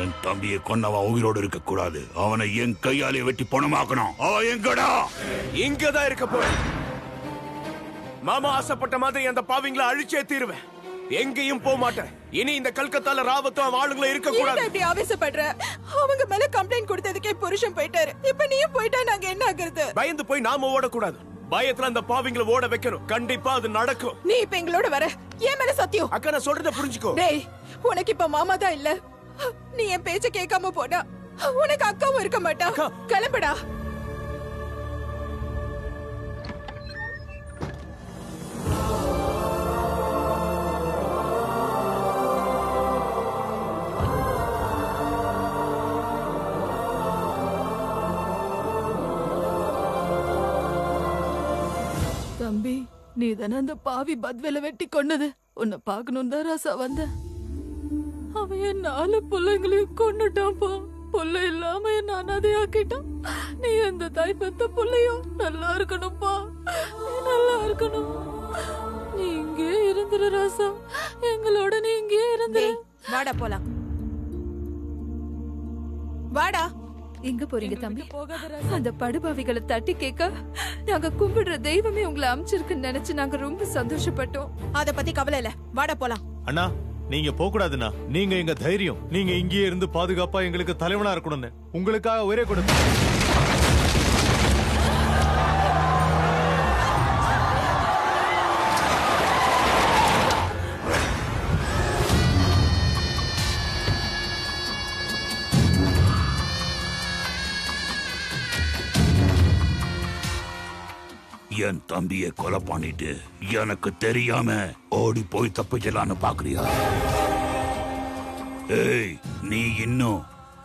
என் தம்பியை கொன்னவன் உயிரோடு இருக்க கூடாது. அவனை என் கையாலே வெட்டி பணமாக்கணும். அவன் எங்கடா? இங்கதான் இருக்க போறேன். மாமா ஆசைப்பட்ட மாதிரி அந்த பாவிங்களை அழிச்சே தீருவேன். எங்கேயும் போக மாட்டேன். இனி இந்த கல்கத்தால ராவத்தும் அவன் ஆளுங்களும் இருக்க கூடாது. இப்படி ஆவேசப்படுற? அவங்க மேல கம்ப்ளைண்ட் கொடுத்ததுக்கே புருஷன் போயிட்டாரு. இப்ப நீயும் போயிட்டா நாங்க என்ன ஆகுறது? பயந்து போய் நாம ஓடக்கூடாது. பயத்துல அந்த பாவிங்களை ஓட வைக்கணும். கண்டிப்பா அது நடக்கும். நீ இப்ப எங்களோட வர ஏன் மேல சத்தியம்? அக்கா நான் சொல்றத புரிஞ்சுக்கோ. டேய், உனக்கு இப்ப மாமா தான் இல்ல. நீ என் பேச்ச கேட்காம போனா உனக்கு அக்காவும் இருக்க மாட்டா. கிளம்புடா. தம்பி, நீ தானே அந்த பாவி பத்வேல வெட்டி கொன்னது. உன்னை பாக்கணும் தான் ராசா வந்த. அவன் என் 4 பிள்ளைங்களையும் கொன்னுட்டான்ப்பா. புள்ள இல்லாம என்ன அனாதையாக்கிட்டான். நீ அந்த தாய் பெத்த புள்ளையும் நல்லா இருக்கணும்ப்பா. நீ நல்லா இருக்கணும். நீ இங்கே இருந்துரு ராசா. எங்களோட நீ இங்கே இருந்துரு. வாடா போலாம். வாடா. எங்க போறீங்க தம்பி? அந்த படுபாவிகளை தட்டி கேட்க நாங்க கும்பிடுற தெய்வமே உங்களை அமைச்சிருக்குன்னு நினைச்சு நாங்க ரொம்ப சந்தோஷப்பட்டோம். அத பத்தி கவலை இல்ல. வாடா போலாம். அண்ணா, நீங்க போக கூடாதுண்ணா. நீங்க எங்க தைரியம். நீங்க இங்கேயே இருந்து பாதுகாப்பா எங்களுக்கு தலைவனா இருக்கணும்னு உங்களுக்காக ஒரே கொடுத்து. என் தம்பியை கொலை பண்ணிட்டு எனக்கு தெரியாம ஓடி போய் தப்பிச்சலான்னு பாக்குறியா? ஏய், நீ இன்னும்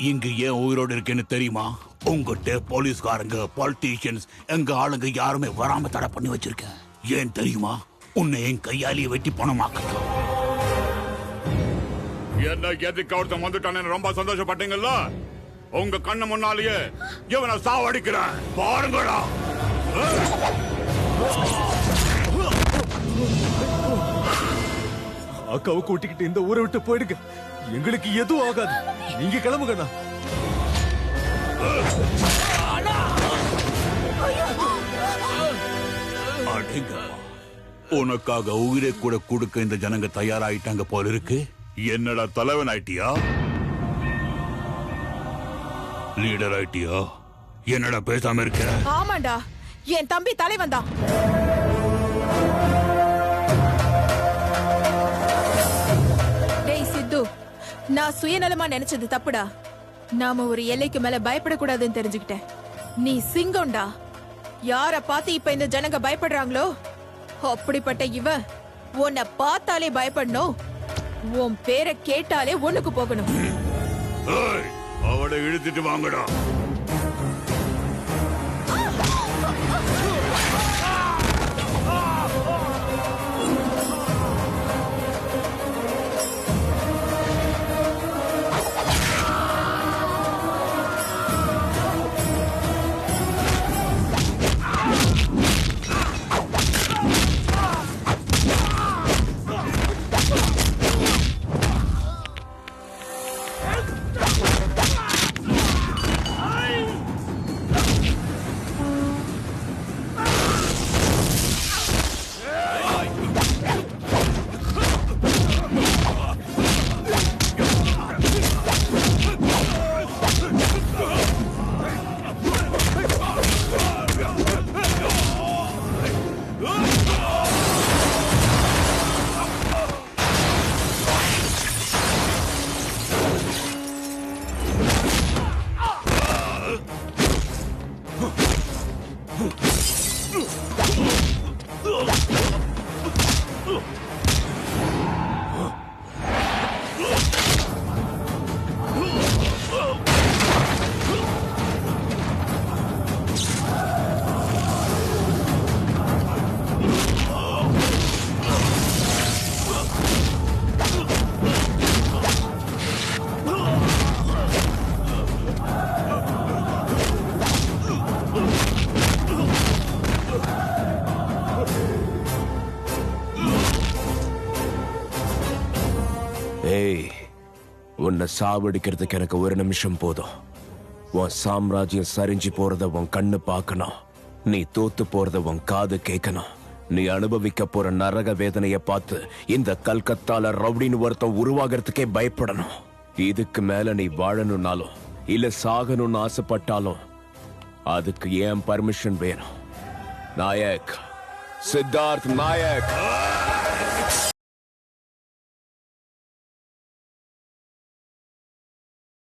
இங்க ஏன் உயிரோடு இருக்கேன்னு தெரியுமா? உங்ககிட்ட போலீஸ்காரங்க, பாலிட்டிஷியன்ஸ், எங்க ஆளுங்க யாருமே வராம தடை பண்ணி வச்சிருக்க. ஏன் தெரியுமா? உன்னை என் கையாலேயே வெட்டி பணமாக்க. என்ன எதுக்கு ஒருத்தன் வந்துட்டானு ரொம்ப சந்தோஷப்பட்டீங்கல்ல? உங்க கண்ணு முன்னாலேயே இவனை சாவடிக்கிறேன் பாருங்கடா. அக்காவை கூட்டிக்கிட்டு இந்த ஊரை விட்டு போயிடுங்க. எங்களுக்கு எதுவும் ஆகாது. நீங்க கிளம்புங்கண்ணா. உனக்காக உயிரை கூட கொடுக்க இந்த ஜனங்க தயாராயிட்டாங்க போல இருக்கு. என்னடா தலைவன் ஆயிட்டியா? லீடர் ஆயிட்டியா? என்னடா பேசாம இருக்க? ஆமாண்டா, என் தம்பி தலைவன் தான். டேய் சித்து, நான் சுயநலமா நினைச்சது தப்புடா. நாம ஒரு எல்லைக்கு மேல பயப்படக்கூடாதுன்னு தெரிஞ்சுக்கிட்டேன். நீ சிங்கம்டா. யார பார்த்து இப்ப இந்த ஜனங்க பயப்படுறாங்களோ அப்படிப்பட்ட இவன் உன்னை பார்த்தாலே பயப்படணும். உன் பேரை கேட்டாலே ஒண்ணுக்கு போகணும். அவளை இழுத்துட்டு வாங்கடா. சாவடிக்கிறதுக்கு எனக்கு ஒரு நிமிஷம் போதும். உன் சாம்ராஜ்யம் சரிஞ்சு போறத உன் கண்ணு பார்க்கணும். நீ தோத்து போறத உன் காது கேட்கணும். நீ அனுபவிக்க போற நரக வேதனைய பார்த்து இந்த கல்கத்தால ரவுடின்னு ஒருத்தன் உருவாகிறதுக்கே பயப்படணும். இதுக்கு மேல நீ வாழணும்னாலும் இல்ல சாகணும்னு ஆசைப்பட்டாலும் அதுக்கு ஏன் பர்மிஷன் வேணும். நாயக், சித்தார்த் நாயக்.